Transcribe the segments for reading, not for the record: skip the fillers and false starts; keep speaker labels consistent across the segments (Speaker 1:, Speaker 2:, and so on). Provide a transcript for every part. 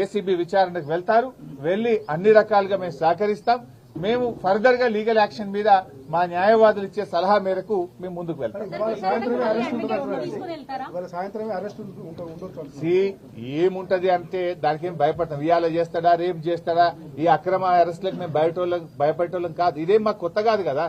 Speaker 1: ACB విచారణకు వెళ్తారు. వెళ్లి అన్ని రకాలుగా మేము సహకరిస్తాం. మేము ఫర్దర్ గా లీగల్ యాక్షన్ మీద మా న్యాయవాదులు ఇచ్చే సలహా మేరకు మేము ముందుకు వెళ్తాం. ఏముంటది అంటే దానికి ఏం భయపడతాం. ఇవాళ చేస్తాడా, రేపు చేస్తాడా, ఈ అక్రమ అరెస్టులకు మేము భయపెట్టోళ్ళం కాదు. ఇదేం మాకు కొత్త కాదు కదా.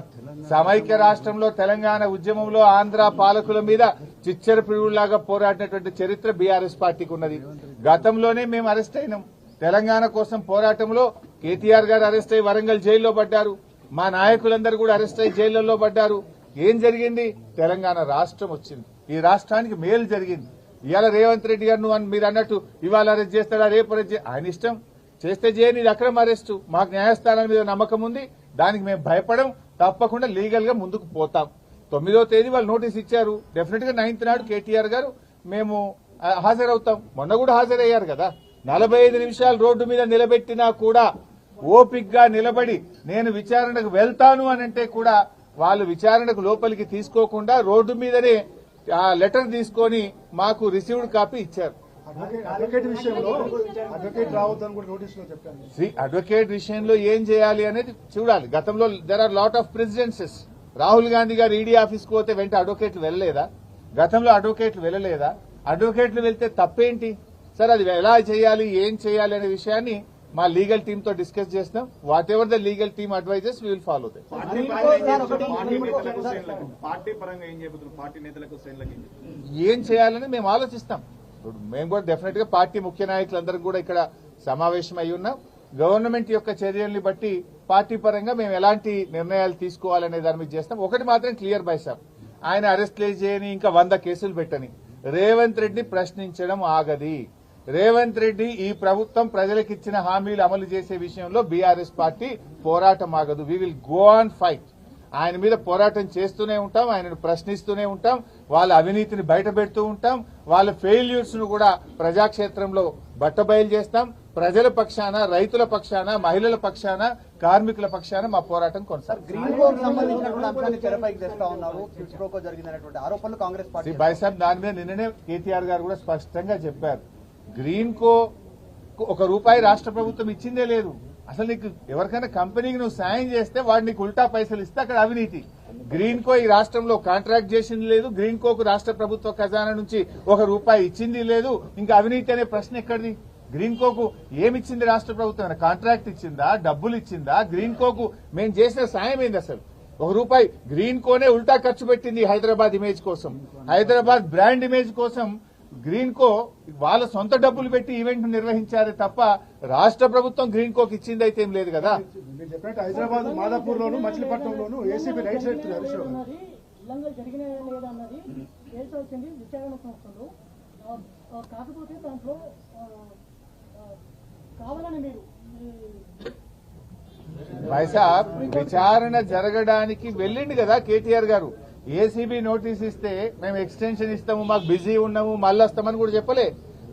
Speaker 1: సమైక్య రాష్ట్రంలో తెలంగాణ ఉద్యమంలో ఆంధ్ర పాలకుల మీద చిచ్చర పిడుగులాగా పోరాడినటువంటి చరిత్ర బీఆర్ఎస్ పార్టీకి ఉన్నది. గతంలోనే మేము అరెస్ట్ అయినాం. తెలంగాణ కోసం పోరాటంలో కేటీఆర్ గారు అరెస్ట్ అయ్యి వరంగల్ జైల్లో పడ్డారు. మా నాయకులందరూ కూడా అరెస్ట్ అయ్యి జైళ్లలో పడ్డారు. ఏం జరిగింది? తెలంగాణ రాష్ట్రం వచ్చింది. ఈ రాష్ట్రానికి మేలు జరిగింది. ఇవాళ రేవంత్ రెడ్డి గారు మీరు అన్నట్టు ఇవాళ అరెస్ట్ చేస్తాడా, రేపు అరెస్ట్ ఆయన ఇష్టం. చేస్తే చేయని, ఇది అక్రమ అరెస్టు. మాకు న్యాయస్థానాల మీద నమ్మకం ఉంది. దానికి మేము భయపడం. తప్పకుండా లీగల్ గా ముందుకు పోతాం. 9వ తేదీ వాళ్ళు నోటీస్ ఇచ్చారు. డెఫినెట్ గా 9th నాడు కేటీఆర్ గారు మేము హాజరవుతాం. మొన్న కూడా హాజరయ్యారు కదా. 45 నిమిషాలు రోడ్డు మీద నిలబెట్టినా కూడా ఓపిగ్గా నిలబడి నేను విచారణకు వెళ్తాను అనంటే కూడా వాళ్ళు విచారణకు లోపలికి తీసుకోకుండా రోడ్డు మీదనే లెటర్ తీసుకొని మాకు రిసీవ్డ్ కాపీ ఇచ్చారు. అడ్వకేట్ విషయంలో ఏం చేయాలి అనేది చూడాలి. గతంలో there are lot of precedences. Rahul Gandhi గారు ఈడీ ఆఫీస్కి పోతే వెంట అడ్వకేట్లు వెళ్ళలేదా? గతంలో అడ్వకేట్లు వెళ్ళలేదా? అడ్వకేట్లు వెళ్తే తప్పేంటి సార్? అది ఎలా చేయాలి, ఏం చేయాలి అనే విషయాన్ని మా లీగల్ టీమ్ తో డిస్కస్ చేస్తాం. Whatever the legal team advises we will follow that. ఏం చేయాలని మేము ఆలోచిస్తాం. మేము కూడా డెఫినెట్ గా పార్టీ ముఖ్య నాయకులందరం కూడా ఇక్కడ సమావేశం అయి ఉన్నాం. గవర్నమెంట్ యొక్క చర్యల్ని బట్టి పార్టీ పరంగా మేము ఎలాంటి నిర్ణయాలు తీసుకోవాలనే దాని మీద చేస్తాం. ఒకటి మాత్రం క్లియర్ బై సార్, ఆయన అరెస్ట్ చేయని, ఇంకా 100 కేసులు పెట్టని రేవంత్ రెడ్డి ప్రశ్నించడం ఆగది. రేవంత్ రెడ్డి ఈ ప్రభుత్వం ప్రజలకిచ్చిన హామీలు అమలు చేసే విషయంలో బీఆర్ఎస్ పార్టీ పోరాటం ఆగదు. We will go on fight. ఆయన మీద పోరాటం చేస్తూనే ఉంటాం. ఆయనను ప్రశ్నిస్తూనే ఉంటాం. వాళ్ళ అవినీతిని బయటపెడుతూ ఉంటాం. వాళ్ళ ఫెయిల్యూర్స్ ను కూడా ప్రజాక్షేత్రంలో బట్టబయలు చేస్తాం. ప్రజల పక్షాన, రైతుల పక్షాన, మహిళల పక్షాన, కార్మికుల పక్షాన మా పోరాటం కొనసాగుతుంది. బైసాబ్ దాని మీద నిన్ననే కేటీఆర్ గారు కూడా స్పష్టంగా చెప్పారు. గ్రీన్ కో ₹1 రాష్ట్ర ప్రభుత్వం ఇచ్చిందే లేదు. అసలు నీకు ఎవరికైనా కంపెనీకి నువ్వు సాయం చేస్తే వాడు నీకు ఉల్టా పైసలు ఇస్తే అక్కడ అవినీతి. గ్రీన్ కో ఈ రాష్ట్రంలో కాంట్రాక్ట్ చేసింది లేదు. గ్రీన్ కోకు రాష్ట్ర ప్రభుత్వ ఖజానా నుంచి ₹1 ఇచ్చింది లేదు. ఇంకా అవినీతి అనే ప్రశ్న ఎక్కడిది? గ్రీన్ కోకు ఏమిచ్చింది రాష్ట్ర ప్రభుత్వం? కాంట్రాక్ట్ ఇచ్చిందా, డబ్బులు ఇచ్చిందా? గ్రీన్ కోకు మేము చేసిన సాయం ఏంది? అసలు ₹1 గ్రీన్ కోనే ఉల్టా ఖర్చు పెట్టింది హైదరాబాద్ ఇమేజ్ కోసం, హైదరాబాద్ బ్రాండ్ ఇమేజ్ కోసం. గ్రీన్ కో వాళ్ళ సొంత డబ్బులు పెట్టి ఈవెంట్ నిర్వహించారే తప్ప రాష్ట్ర ప్రభుత్వం గ్రీన్ కోకి ఇచ్చింది అయితే ఏం లేదు కదా.
Speaker 2: హైదరాబాద్ మాదాపూర్ లోను, మచిలీపట్నంలోను ఏసీబీ రైట్ సైడ్ కాకపోతే దాంట్లో కావాలని మీరు
Speaker 1: వైసాబ్ విచారణ జరగడానికి వెళ్ళింది కదా కేటీఆర్ గారు. ఏసీబీ నోటీస్ ఇస్తే మేము ఎక్స్టెన్షన్ ఇస్తాము, మాకు బిజీ ఉన్నాము, మళ్ళీ వస్తామని కూడా చెప్పలే.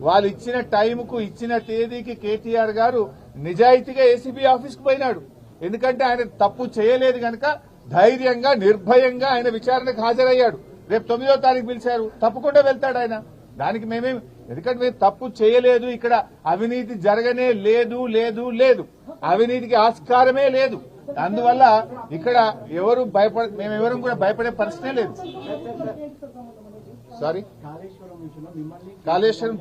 Speaker 1: వాళ్ళు ఇచ్చిన టైంకు, ఇచ్చిన తేదీకి కేటీఆర్ గారు నిజాయితీగా ఏసీబీ ఆఫీస్కు పోయినాడు. ఎందుకంటే ఆయన తప్పు చేయలేదు కనుక ధైర్యంగా, నిర్భయంగా ఆయన విచారణకు హాజరయ్యాడు. రేపు 9వ తారీఖు పిలిచారు, తప్పకుండా వెళ్తాడు ఆయన. దానికి మేమేం, ఎందుకంటే మేము తప్పు చేయలేదు, ఇక్కడ అవినీతి జరగనే లేదు, అవినీతికి ఆస్కారమే లేదు. అందువల్ల ఇక్కడ ఎవరు మేమెవరం కూడా భయపడే పరిస్థితే లేదు. సారీ, కాళేశ్వరం